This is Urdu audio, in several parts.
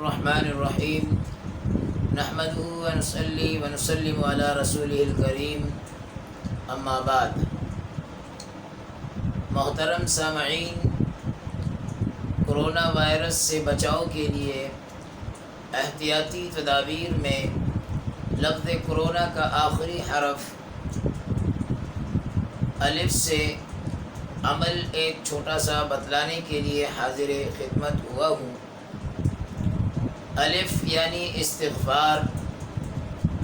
الرحمن الرحیم نحمدہ ونصلی ونسلم علی رسولہ الکریم اما بعد۔ محترم سامعین، کرونا وائرس سے بچاؤ کے لیے احتیاطی تدابیر میں لفظ کرونا کا آخری حرف الف سے عمل ایک چھوٹا سا بتلانے کے لیے حاضر خدمت ہوا ہوں۔ الف یعنی استغفار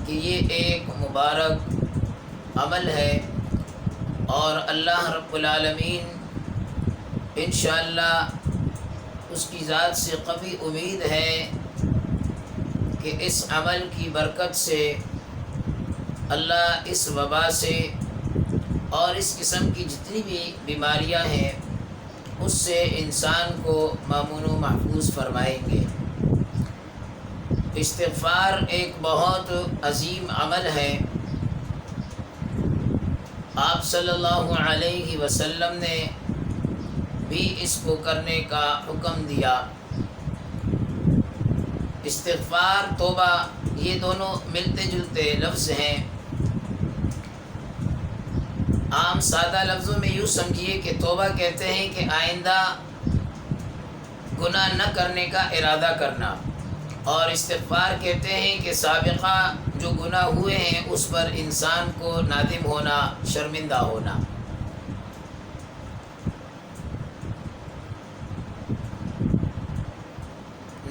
کہ یہ ایک مبارک عمل ہے اور اللہ رب العالمین انشاءاللہ اس کی ذات سے قوی امید ہے کہ اس عمل کی برکت سے اللہ اس وبا سے اور اس قسم کی جتنی بھی بیماریاں ہیں اس سے انسان کو مامون و محفوظ فرمائیں گے۔ استغفار ایک بہت عظیم عمل ہے۔ آپ صلی اللہ علیہ وسلم نے بھی اس کو کرنے کا حکم دیا۔ استغفار، توبہ، یہ دونوں ملتے جلتے لفظ ہیں۔ عام سادہ لفظوں میں یوں سمجھیے کہ توبہ کہتے ہیں کہ آئندہ گناہ نہ کرنے کا ارادہ کرنا، اور استغفار کہتے ہیں کہ سابقہ جو گناہ ہوئے ہیں اس پر انسان کو نادم ہونا، شرمندہ ہونا۔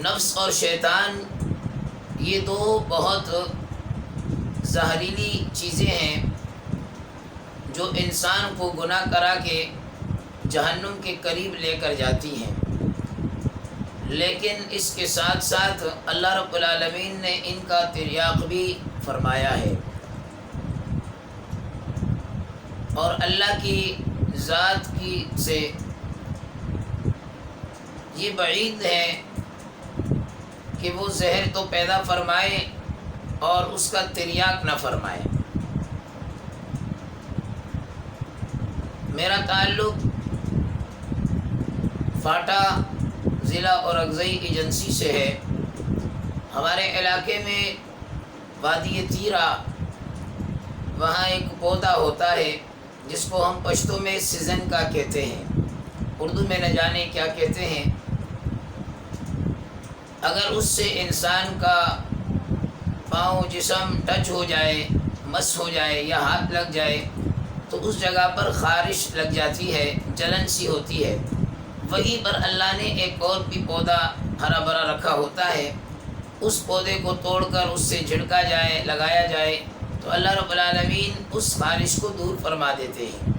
نفس اور شیطان یہ دو بہت زہریلی چیزیں ہیں جو انسان کو گناہ کرا کے جہنم کے قریب لے کر جاتی ہیں، لیکن اس کے ساتھ ساتھ اللہ رب العالمین نے ان کا تریاق بھی فرمایا ہے، اور اللہ کی ذات کی سے یہ بعید ہے کہ وہ زہر تو پیدا فرمائے اور اس کا تریاق نہ فرمائے۔ میرا تعلق فاٹا ضلع اورکزئی ایجنسی سے ہے۔ ہمارے علاقے میں وادی تیرا، وہاں ایک پودا ہوتا ہے جس کو ہم پشتو میں سیزن کا کہتے ہیں، اردو میں نہ جانے کیا کہتے ہیں۔ اگر اس سے انسان کا پاؤں جسم ٹچ ہو جائے، مس ہو جائے یا ہاتھ لگ جائے تو اس جگہ پر خارش لگ جاتی ہے، جلن سی ہوتی ہے۔ وہیں پر اللہ نے ایک اور بھی پودا ہرا بھرا رکھا ہوتا ہے، اس پودے کو توڑ کر اس سے جھڑکا جائے، لگایا جائے تو اللہ رب العالمین اس خارش کو دور فرما دیتے ہیں۔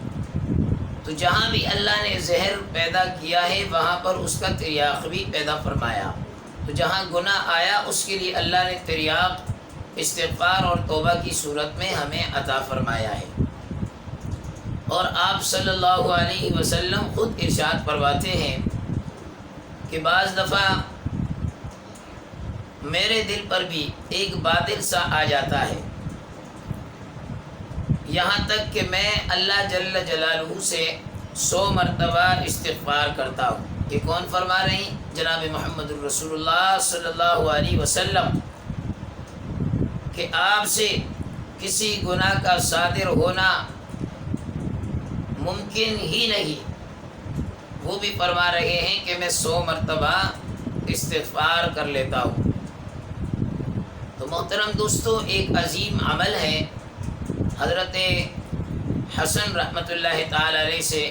تو جہاں بھی اللہ نے زہر پیدا کیا ہے وہاں پر اس کا تریاق بھی پیدا فرمایا۔ تو جہاں گناہ آیا اس کے لیے اللہ نے تریاق استغفار اور توبہ کی صورت میں ہمیں عطا فرمایا ہے۔ اور آپ صلی اللہ علیہ وسلم خود ارشاد فرماتے ہیں کہ بعض دفعہ میرے دل پر بھی ایک بادل سا آ جاتا ہے، یہاں تک کہ میں اللہ جل جلالہ سے 100 مرتبہ استغفار کرتا ہوں۔ یہ کون فرما رہے ہیں؟ جناب محمد الرسول اللہ صلی اللہ علیہ وسلم، کہ آپ سے کسی گناہ کا صادر ہونا ممکن ہی نہیں۔ وہ بھی فرما رہے ہیں کہ میں 100 مرتبہ استغفار کر لیتا ہوں۔ تو محترم دوستو، ایک عظیم عمل ہے۔ حضرت حسن رحمۃ اللہ تعالی علیہ سے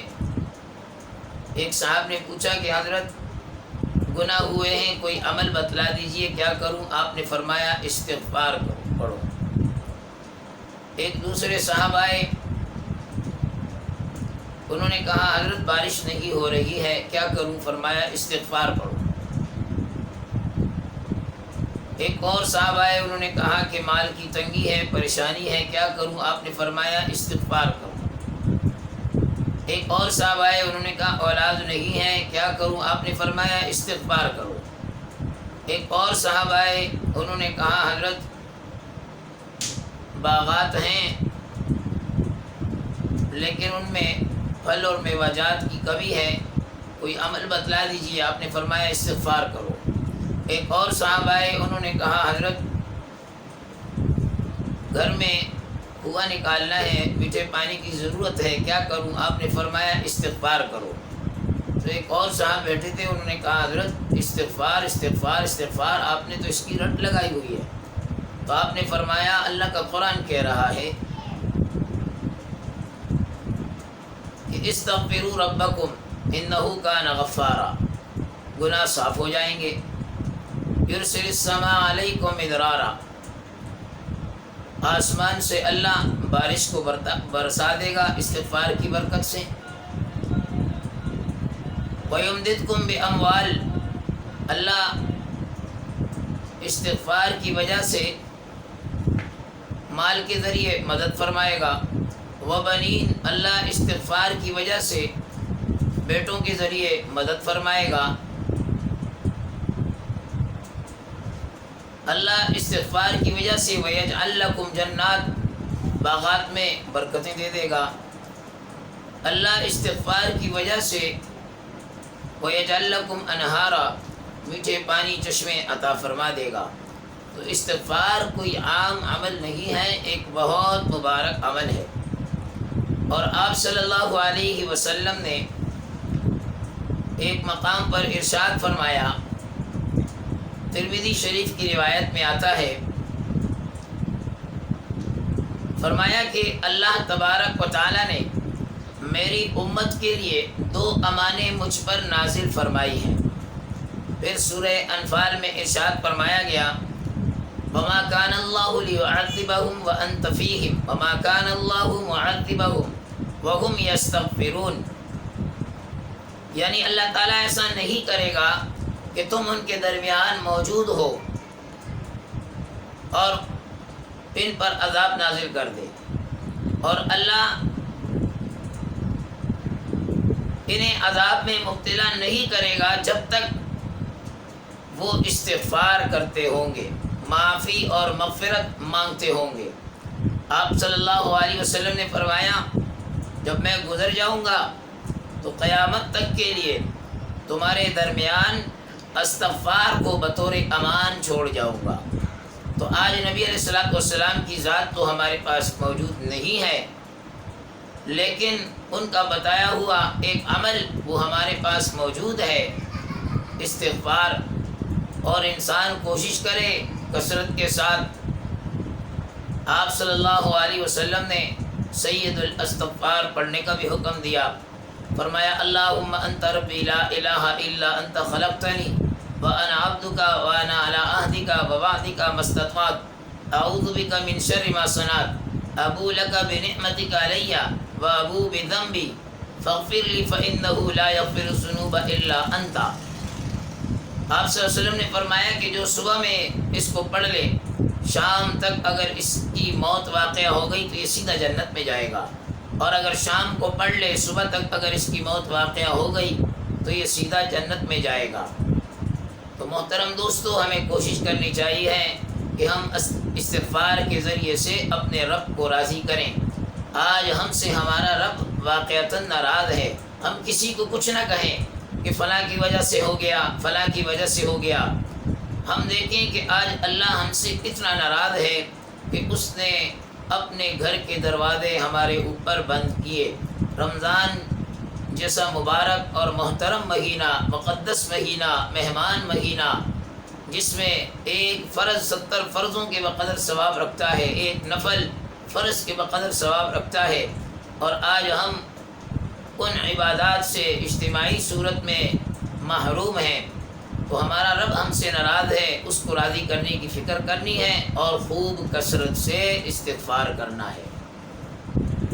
ایک صاحب نے پوچھا کہ حضرت گناہ ہوئے ہیں، کوئی عمل بتلا دیجئے، کیا کروں؟ آپ نے فرمایا استغفار پڑھو۔ ایک دوسرے صاحب آئے، انہوں نے کہا حضرت بارش نہیں ہو رہی ہے، کیا کروں؟ فرمایا استغفار پڑھو۔ ایک اور صاحب آئے، انہوں نے کہا کہ مال کی تنگی ہے، پریشانی ہے، کیا کروں؟ آپ نے فرمایا استغفار کرو۔ ایک اور صاحب آئے، انہوں نے کہا اولاد نہیں ہے، کیا کروں؟ آپ نے فرمایا استغفار کرو۔ ایک اور صاحب آئے، انہوں نے کہا حضرت باغات ہیں لیکن ان میں پھل اور میوہ جات کی کمی ہے، کوئی عمل بتلا دیجیے۔ آپ نے فرمایا استغفار کرو۔ ایک اور صاحب آئے، انہوں نے کہا حضرت گھر میں کنواں نکالنا ہے، میٹھے پانی کی ضرورت ہے، کیا کروں؟ آپ نے فرمایا استغفار کرو۔ تو ایک اور صاحب بیٹھے تھے، انہوں نے کہا حضرت استغفار استغفار استغفار، آپ نے تو اس کی رٹ لگائی ہوئی ہے۔ تو آپ نے فرمایا اللہ کا قرآن کہہ رہا ہے کہ استغفروا ربکم انہ کان غفارا، گناہ صاف ہو جائیں گے۔ یرسل السماء علیکم مدرارا، آسمان سے اللہ بارش کو برسا دے گا استغفار کی برکت سے۔ وَيُمْدِدْكُمْ بِأَمْوَالٍ، اللہ استغفار کی وجہ سے مال کے ذریعے مدد فرمائے گا۔ وَبَنِينَ، اللہ استغفار کی وجہ سے بیٹوں کے ذریعے مدد فرمائے گا۔ اللہ استغفار کی وجہ سے وَيَجْعَلْ لَكُمْ جَنَّاتٍ، باغات میں برکتیں دے دے گا۔ اللہ استغفار کی وجہ سے وَيَجْعَلْ لَكُمْ أَنْهَارًا، میٹھے پانی چشمے عطا فرما دے گا۔ تو استغفار کوئی عام عمل نہیں ہے، ایک بہت مبارک عمل ہے۔ اور آپ صلی اللہ علیہ وسلم نے ایک مقام پر ارشاد فرمایا، ترمذی شریف کی روایت میں آتا ہے، فرمایا کہ اللہ تبارک و تعالی نے میری امت کے لیے 2 امانیں مجھ پر نازل فرمائی ہیں۔ پھر سورہ انفال میں ارشاد فرمایا گیا، وَمَا كَانَ اللَّهُ لِيُعَذِّبَهُمْ وَأَنْتَ فِيهِمْ وَمَا كَانَ اللَّهُ مُعَذِّبَهُمْ وَهُمْ يَسْتَغْفِرُونَ، یعنی اللہ تعالیٰ ایسا نہیں کرے گا کہ تم ان کے درمیان موجود ہو اور ان پر عذاب نازل کر دے، اور اللہ انہیں عذاب میں مبتلا نہیں کرے گا جب تک وہ استغفار کرتے ہوں گے، معافی اور مغفرت مانگتے ہوں گے۔ آپ صلی اللہ علیہ وسلم نے فرمایا، جب میں گزر جاؤں گا تو قیامت تک کے لیے تمہارے درمیان استغفار کو بطور امان چھوڑ جاؤں گا۔ تو آج نبی علیہ الصلوۃ والسلام کی ذات تو ہمارے پاس موجود نہیں ہے، لیکن ان کا بتایا ہوا ایک عمل وہ ہمارے پاس موجود ہے، استغفار۔ اور انسان کوشش کرے کثرت کے ساتھ۔ آپ صلی اللہ علیہ وسلم نے سید الاستغفار پڑھنے کا بھی حکم دیا، فرمایا اللہم انت ربی لا الہ الا انت خلقتنی وانا عبدک وانا علی عہدک ووعدک ما استطعت اعوذ بک من شر ما صنعت ابو لک بنعمتک علی وابو بذنبی فاغفر لی فانہ لا یغفر الذنوب الا انت۔ آپ صلی اللہ علیہ وسلم نے فرمایا کہ جو صبح میں اس کو پڑھ لے، شام تک اگر اس کی موت واقع ہو گئی تو یہ سیدھا جنت میں جائے گا، اور اگر شام کو پڑھ لے صبح تک اگر اس کی موت واقع ہو گئی تو یہ سیدھا جنت میں جائے گا۔ تو محترم دوستو، ہمیں کوشش کرنی چاہیے کہ ہم استغفار کے ذریعے سے اپنے رب کو راضی کریں۔ آج ہم سے ہمارا رب واقعتاً ناراض ہے، ہم کسی کو کچھ نہ کہیں کہ فلاں کی وجہ سے ہو گیا، فلاں کی وجہ سے ہو گیا۔ ہم دیکھیں کہ آج اللہ ہم سے کتنا ناراض ہے کہ اس نے اپنے گھر کے دروازے ہمارے اوپر بند کیے۔ رمضان جیسا مبارک اور محترم مہینہ، مقدس مہینہ، مہمان مہینہ، جس میں ایک فرض 70 فرضوں کے بقدر ثواب رکھتا ہے، ایک نفل فرض کے بقدر ثواب رکھتا ہے، اور آج ہم ان عبادات سے اجتماعی صورت میں محروم ہیں۔ تو ہمارا رب ہم سے ناراض ہے، اس کو راضی کرنے کی فکر کرنی ہے اور خوب کثرت سے استغفار کرنا ہے۔